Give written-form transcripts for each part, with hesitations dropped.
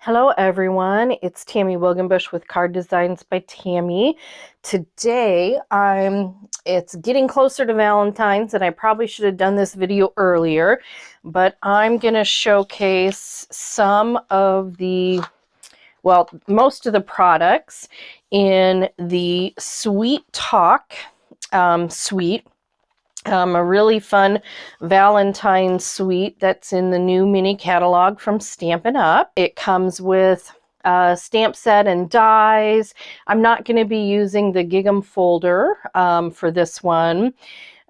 Hello everyone, it's Tammy Wilgenbush with Card Designs by Tammy. Today it's getting closer to Valentine's and I probably should have done this video earlier, but I'm going to showcase some of most of the products in the Sweet Talk suite. A really fun Valentine suite that's in the new mini catalog from Stampin' Up. It comes with a stamp set and dies. I'm not going to be using the Gig'em folder for this one. It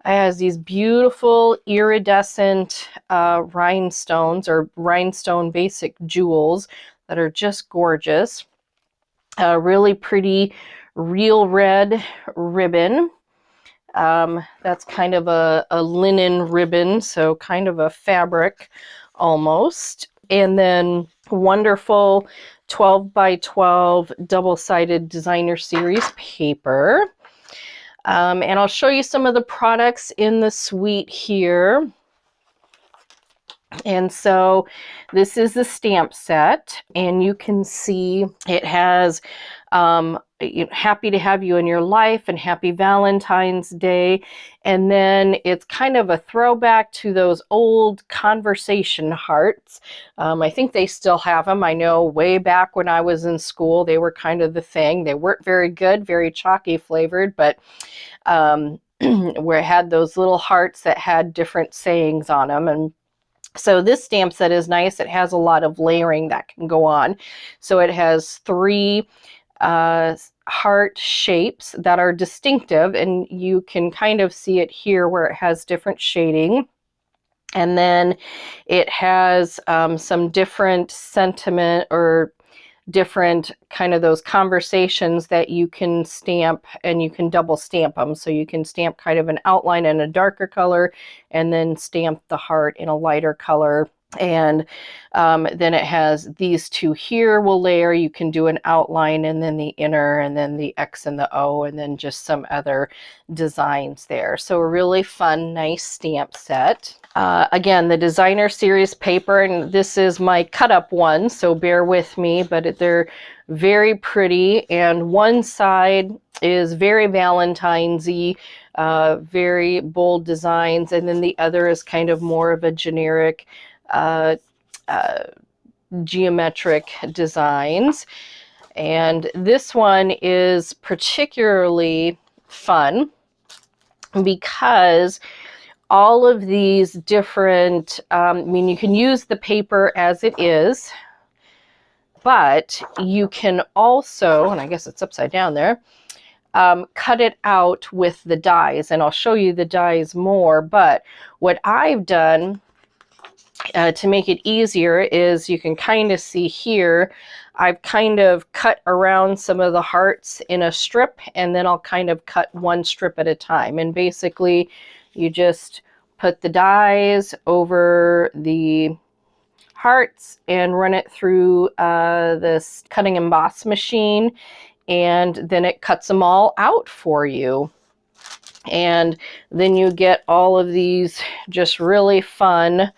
has these beautiful iridescent rhinestones or rhinestone basic jewels that are just gorgeous. A really pretty real red ribbon. That's kind of a linen ribbon, so kind of a fabric almost. And then wonderful 12 by 12 double-sided designer series paper. And I'll show you some of the products in the suite here. And so this is the stamp set, and you can see it has happy to have you in your life and happy Valentine's Day. And then it's kind of a throwback to those old conversation hearts. I think they still have them. I know way back when I was in school, they were kind of the thing. They weren't very good, very chalky flavored, but where it had those little hearts that had different sayings on them. And so this stamp set is nice. It has a lot of layering that can go on. So it has three heart shapes that are distinctive, and you can kind of see it here where it has different shading. And then it has some different sentiment or different kind of those conversations that you can stamp, and you can double stamp them. So you can stamp kind of an outline in a darker color and then stamp the heart in a lighter color. And then it has these two here will layer. You can do an outline and then the inner and then the X and the O and then just some other designs there. So a really fun, nice stamp set. Again, the designer series paper, and this is my cut up one, so bear with me, but they're very pretty. And one side is very Valentine's-y, very bold designs, and then the other is kind of more of a generic geometric designs. And this one is particularly fun because all of these different, you can use the paper as it is, but you can also, and I guess it's upside down there, cut it out with the dies, and I'll show you the dies more. But what I've done to make it easier is, you can kind of see here, I've kind of cut around some of the hearts in a strip, and then I'll kind of cut one strip at a time. And basically you just put the dies over the hearts and run it through this cutting emboss machine, and then it cuts them all out for you. And then you get all of these just really fun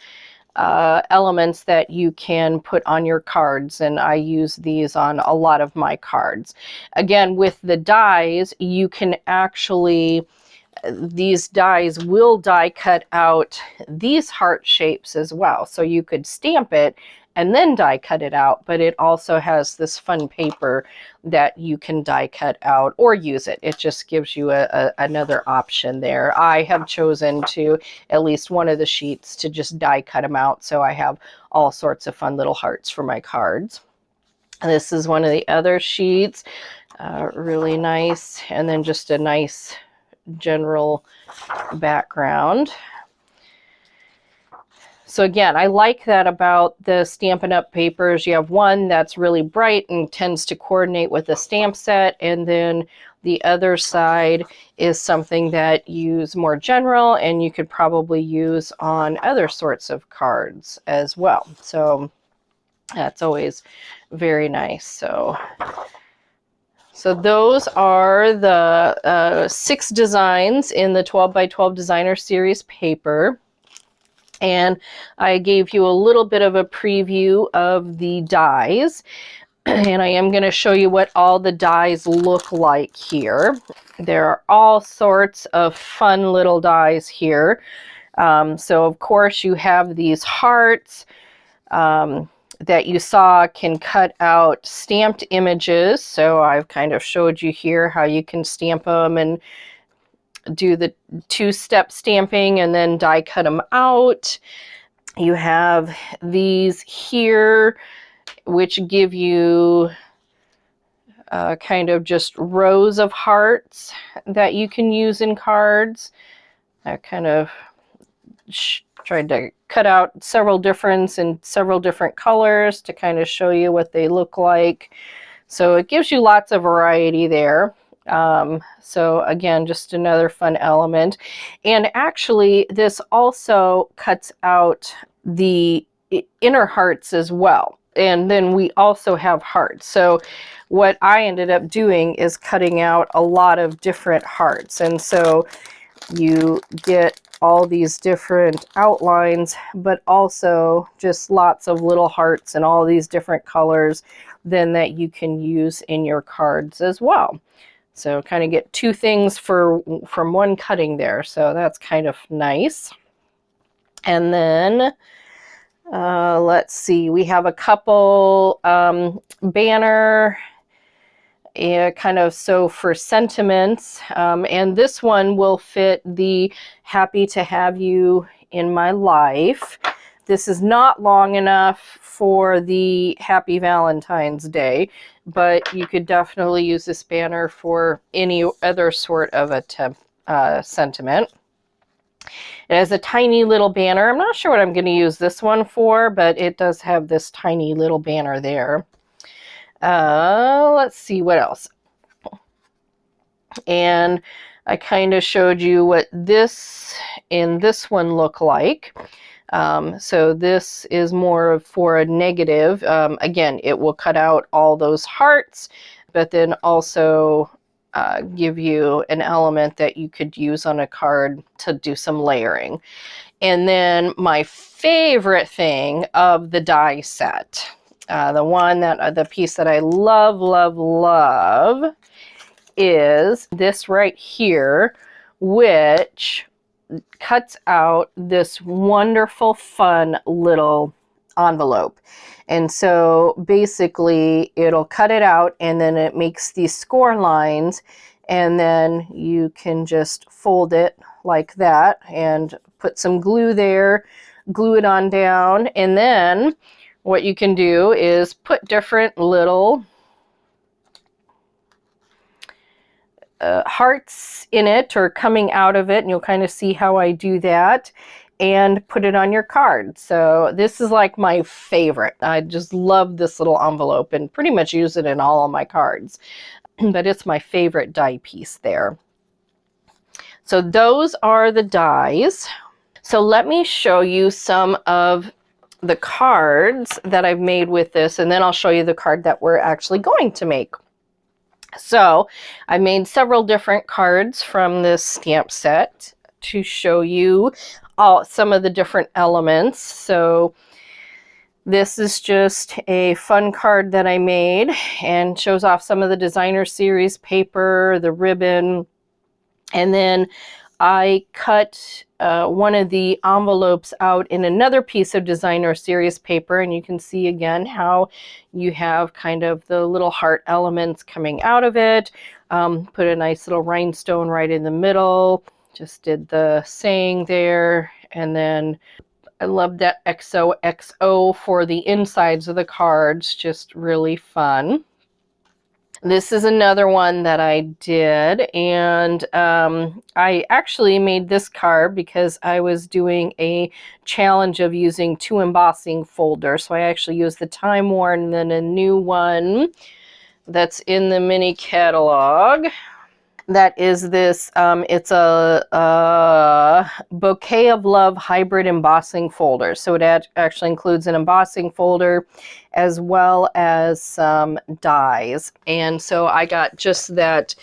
elements that you can put on your cards, and I use these on a lot of my cards. Again, with the dies, you can actually, these dies will die cut out these heart shapes as well. So you could stamp it and then die cut it out, but it also has this fun paper that you can die cut out or use it. It just gives you another option there. I have chosen to, at least one of the sheets, to just die cut them out, so I have all sorts of fun little hearts for my cards. This is one of the other sheets, really nice, and then just a nice general background. So again, I like that about the Stampin' Up papers. You have one that's really bright and tends to coordinate with the stamp set, and then the other side is something that you use more general, and you could probably use on other sorts of cards as well. So that's always very nice. So those are the 6 designs in the 12 by 12 designer series paper. And I gave you a little bit of a preview of the dies. And I am going to show you what all the dies look like here. There are all sorts of fun little dies here. So of course you have these hearts that you saw can cut out stamped images. So I've kind of showed you here how you can stamp them and do the two-step stamping and then die cut them out. You have these here, which give you kind of just rows of hearts that you can use in cards. I kind of tried to cut out several different in several different colors to kind of show you what they look like. So it gives you lots of variety there. So again, just another fun element. And actually, this also cuts out the inner hearts as well. And then we also have hearts. So what I ended up doing is cutting out a lot of different hearts. And so you get all these different outlines, but also just lots of little hearts and all these different colors then that you can use in your cards as well. So kind of get two things from one cutting there. So that's kind of nice. And then let's see, we have a couple banner kind of so for sentiments, and this one will fit the happy to have you in my life. This is not long enough for the happy Valentine's Day, but you could definitely use this banner for any other sort of a sentiment. It has a tiny little banner. I'm not sure what I'm going to use this one for, but it does have this tiny little banner there. Let's see what else. And I kind of showed you what this and this one look like. So this is more for a negative. Again, it will cut out all those hearts, but then also give you an element that you could use on a card to do some layering. And then my favorite thing of the die set, the piece that I love, love, love is this right here, which cuts out this wonderful, fun little envelope. And so basically it'll cut it out and then it makes these score lines, and then you can just fold it like that and put some glue there, glue it on down, and then what you can do is put different little hearts in it or coming out of it, and you'll kind of see how I do that, and put it on your card. So this is like my favorite. I just love this little envelope and pretty much use it in all of my cards. But it's my favorite die piece there. So those are the dies. So let me show you some of the cards that I've made with this, and then I'll show you the card that we're actually going to make. So I made several different cards from this stamp set to show you some of the different elements. So this is just a fun card that I made and shows off some of the designer series paper, the ribbon, and then I cut one of the envelopes out in another piece of designer series paper, and you can see again how you have kind of the little heart elements coming out of it. Put a nice little rhinestone right in the middle, just did the saying there, and then I love that XOXO for the insides of the cards, just really fun. This is another one that I did, and I actually made this card because I was doing a challenge of using 2 embossing folders. So I actually used the Time Worn and then a new one that's in the mini catalog. That is this, it's a Bouquet of Love hybrid embossing folder. So it actually includes an embossing folder as well as some dies. And so I got just that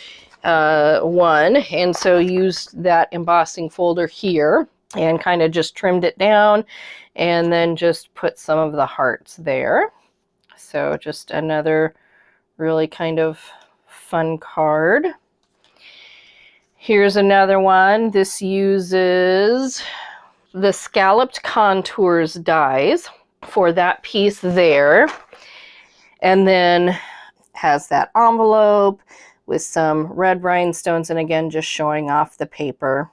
one, and so used that embossing folder here. and kind of just trimmed it down and then just put some of the hearts there. So just another really kind of fun card. Here's another one. This uses the Scalloped Contours dies for that piece there. And then has that envelope with some red rhinestones, and again, just showing off the paper.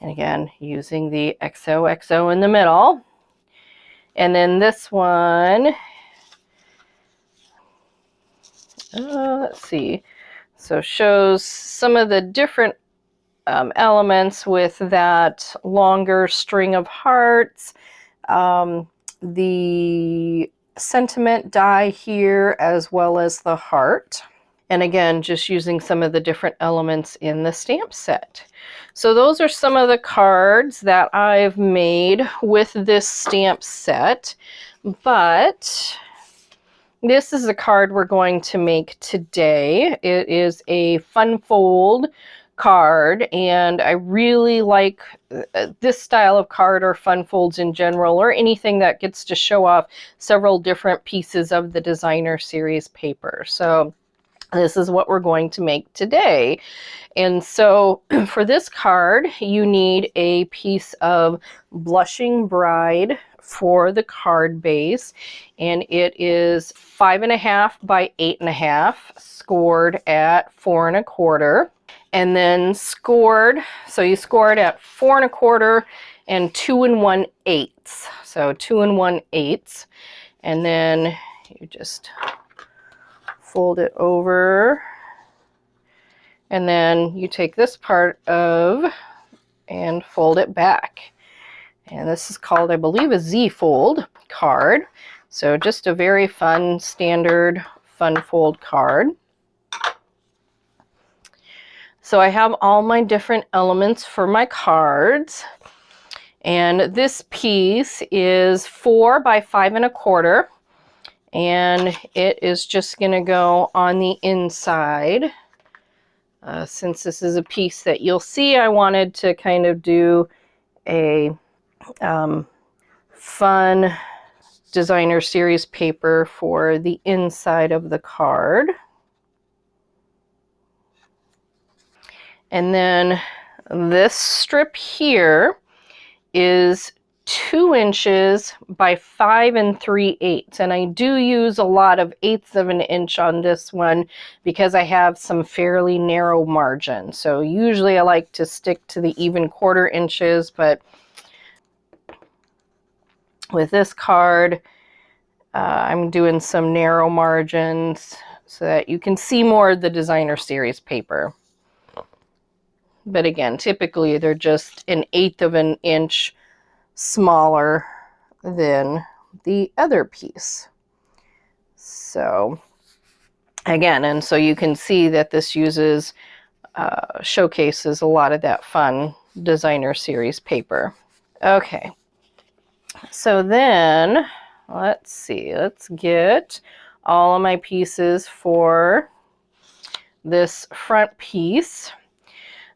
And again, using the XOXO in the middle. And then this one, let's see, so shows some of the different elements with that longer string of hearts, the sentiment die here, as well as the heart. And again, just using some of the different elements in the stamp set. So those are some of the cards that I've made with this stamp set. But this is a card we're going to make today. It is a fun fold card, and I really like this style of card, or fun folds in general, or anything that gets to show off several different pieces of the designer series paper. So this is what we're going to make today. And so for this card, you need a piece of Blushing Bride for the card base, and it is 5.5 by 8.5, scored at 4 1/4, and then scored, so you score it at 4 1/4 and 2 1/8, so 2 1/8, and then you just fold it over, and then you take this part of and fold it back. And this is called, I believe, a Z-fold card. So just a very fun, standard fun fold card. So I have all my different elements for my cards. And this piece is 4 by 5 1/4. And it is just going to go on the inside. Since this is a piece that you'll see, I wanted to kind of do a fun designer series paper for the inside of the card. And then this strip here is 2 inches by 5 3/8, and I do use a lot of 1/8 of an inch on this one because I have some fairly narrow margin. So usually I like to stick to the even 1/4 inches, but with this card I'm doing some narrow margins so that you can see more of the designer series paper. But again, typically they're just 1/8 of an inch smaller than the other piece. So again, and so you can see that this uses showcases a lot of that fun designer series paper. Okay, so then let's see, let's get all of my pieces for this front piece.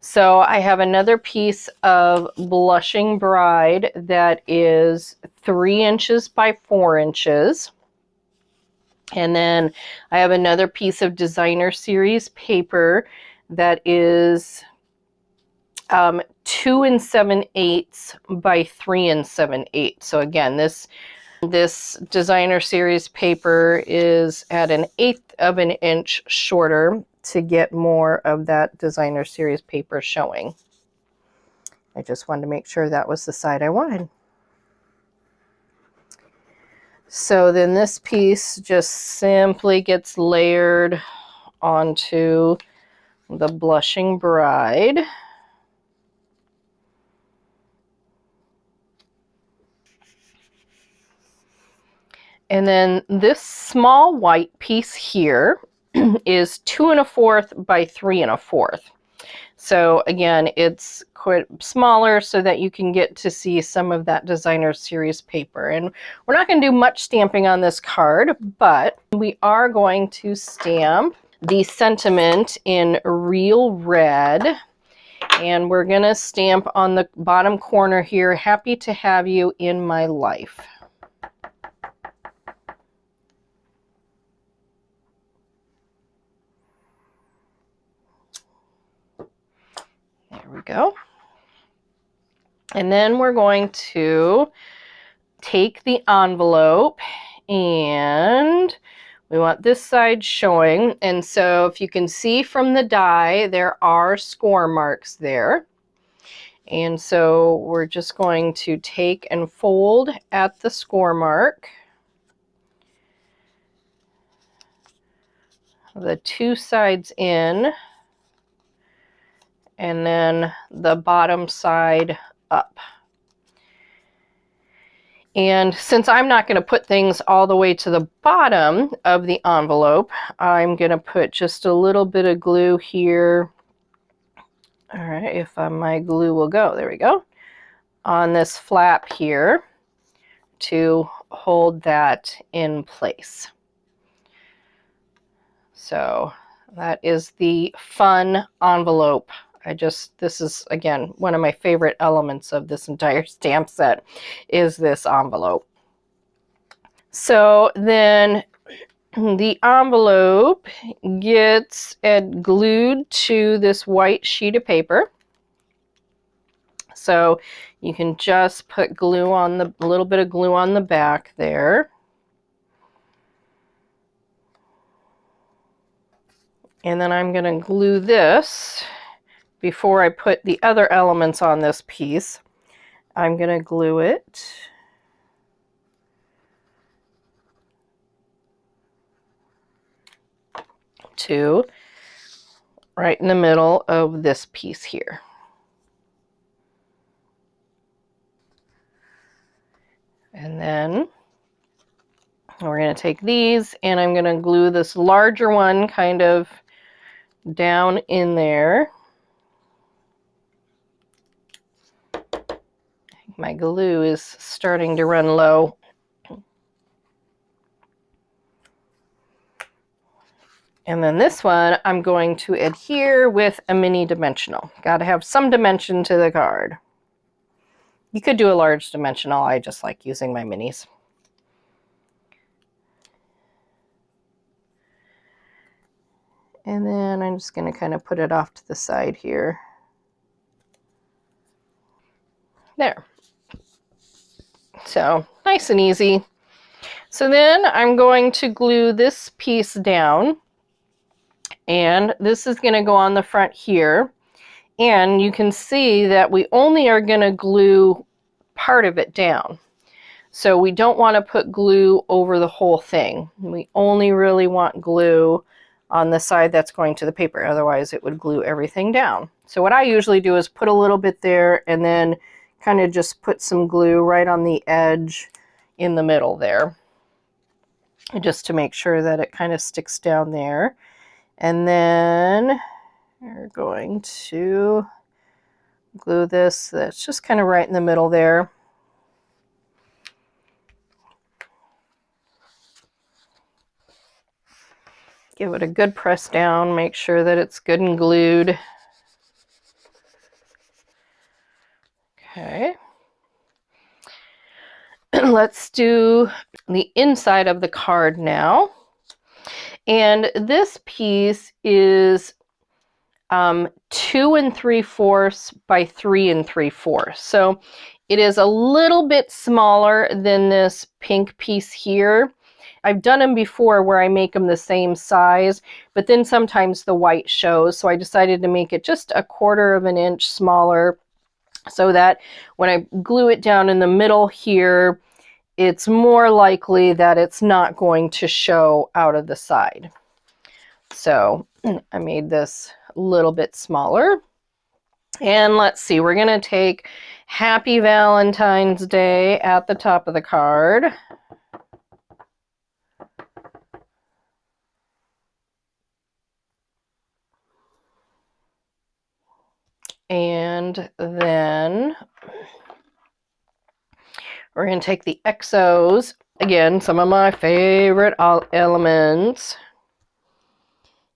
So I have another piece of Blushing Bride that is 3 inches by 4 inches. And then I have another piece of designer series paper that is 2 7/8 by 3 7/8. So again, this designer series paper is at 1/8 of an inch shorter to get more of that designer series paper showing. I just wanted to make sure that was the side I wanted. So then this piece just simply gets layered onto the Blushing Bride. And then this small white piece here is 2 1/4 by 3 1/4. So again, it's quite smaller so that you can get to see some of that designer series paper. And we're not going to do much stamping on this card, but we are going to stamp the sentiment in Real Red. And we're going to stamp on the bottom corner here, happy to have you in my life. There we go. And then we're going to take the envelope, and we want this side showing. And so if you can see from the die, there are score marks there. And so we're just going to take and fold at the score mark. The two sides in, and then the bottom side up. And since I'm not going to put things all the way to the bottom of the envelope, I'm going to put just a little bit of glue here. All right, if my glue will go, there we go, on this flap here to hold that in place. So that is the fun envelope. This is, again, one of my favorite elements of this entire stamp set is this envelope. So then the envelope gets glued to this white sheet of paper. So you can just put glue on a little bit of glue on the back there. And then I'm going to glue this before I put the other elements on this piece. I'm going to glue it to right in the middle of this piece here. And then we're going to take these, and I'm going to glue this larger one kind of down in there. My glue is starting to run low. And then this one I'm going to adhere with a mini dimensional. Got to have some dimension to the card. You could do a large dimensional. I just like using my minis. And then I'm just going to kind of put it off to the side here. There. So nice and easy. So then I'm going to glue this piece down, and this is going to go on the front here. And you can see that we only are going to glue part of it down. So we don't want to put glue over the whole thing. We only really want glue on the side that's going to the paper. Otherwise it would glue everything down. So what I usually do is put a little bit there and then kind of just put some glue right on the edge in the middle there, just to make sure that it kind of sticks down there. And then we're going to glue this, that's just kind of right in the middle there. Give it a good press down, make sure that it's good and glued. Okay. Let's do the inside of the card now. And this piece is 2 3/4 by 3 3/4. So it is a little bit smaller than this pink piece here. I've done them before where I make them the same size, but then sometimes the white shows. So I decided to make it just 1/4 of an inch smaller so that when I glue it down in the middle here, it's more likely that it's not going to show out of the side. So I made this a little bit smaller. And let's see, we're going to take Happy Valentine's Day at the top of the card. And then we're going to take the XOs. Again, some of my favorite elements.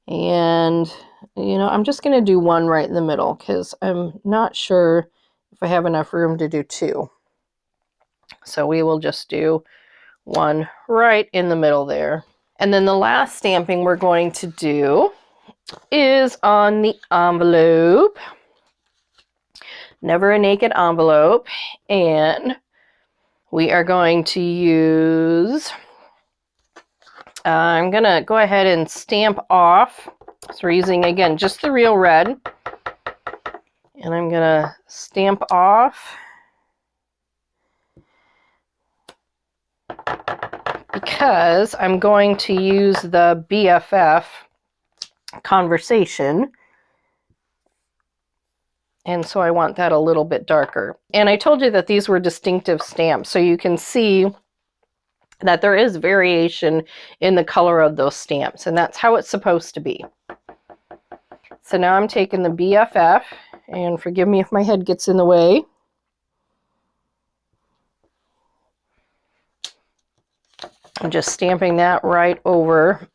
And you know, I'm just going to do one right in the middle because I'm not sure if I have enough room to do two. So we will just do one right in the middle there. And then the last stamping we're going to do is on the envelope. Never a naked envelope. And we are going to use, I'm going to go ahead and stamp off. So we're using, again, just the real red. And I'm going to stamp off because I'm going to use the BFF conversation. And so I want that a little bit darker. And I told you that these were distinctive stamps, so you can see that there is variation in the color of those stamps, and that's how it's supposed to be. So now I'm taking the BFF, and forgive me if my head gets in the way. I'm just stamping that right over.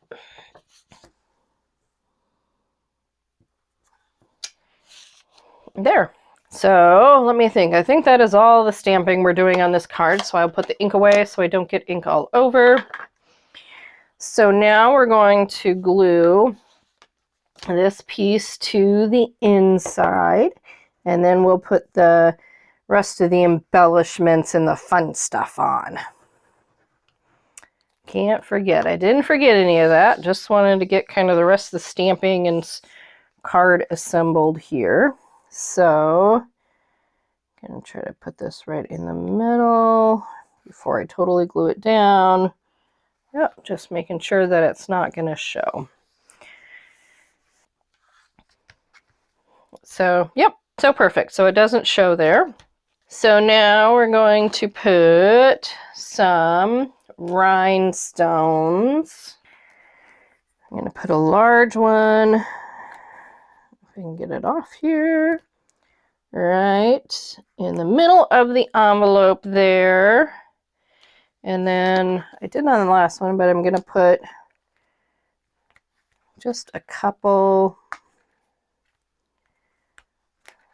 There. So let me think. I think that is all the stamping we're doing on this card. So I'll put the ink away so I don't get ink all over. So now we're going to glue this piece to the inside. And then we'll put the rest of the embellishments and the fun stuff on. Can't forget. I didn't forget any of that. Just wanted to get kind of the rest of the stamping and card assembled here. So I'm going to try to put this right in the middle before I totally glue it down. Yep, just making sure that it's not going to show. So, yep, so perfect. So it doesn't show there. So now we're going to put some rhinestones. I'm going to put a large one. If I can get it off here. Right in the middle of the envelope there. And then I did on the last one, but I'm going to put just a couple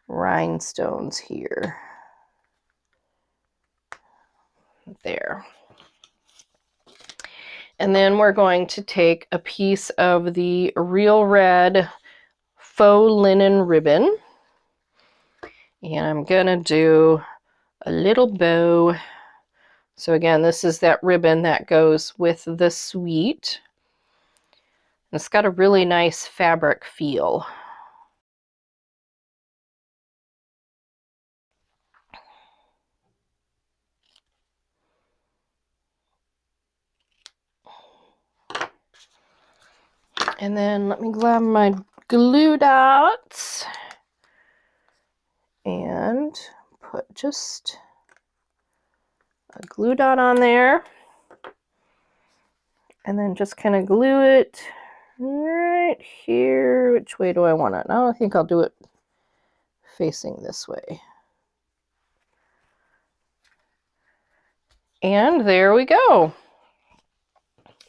rhinestones here. There. And then we're going to take a piece of the real red faux linen ribbon. And I'm going to do a little bow. So again, this is that ribbon that goes with the suite. It's got a really nice fabric feel. And then let me grab my glue dots and put just a glue dot on there. And then just kind of glue it right here. Which way do I want it? I think I'll do it facing this way. And there we go.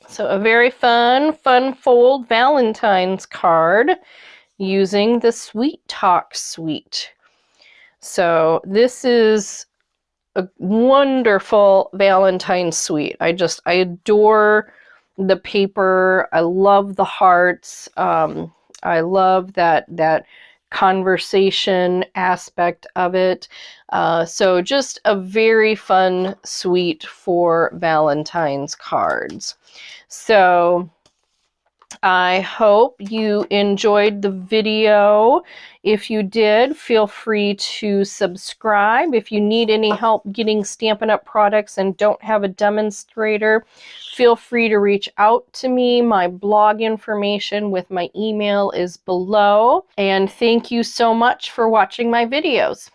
So a very fun fold Valentine's card using the Sweet Talk suite. So this is a wonderful Valentine suite. I adore the paper. I love the hearts. I love that conversation aspect of it. So just a very fun suite for Valentine's cards. So I hope you enjoyed the video. If you did, feel free to subscribe. If you need any help getting Stampin' Up! Products and don't have a demonstrator, feel free to reach out to me. My blog information with my email is below. And thank you so much for watching my videos.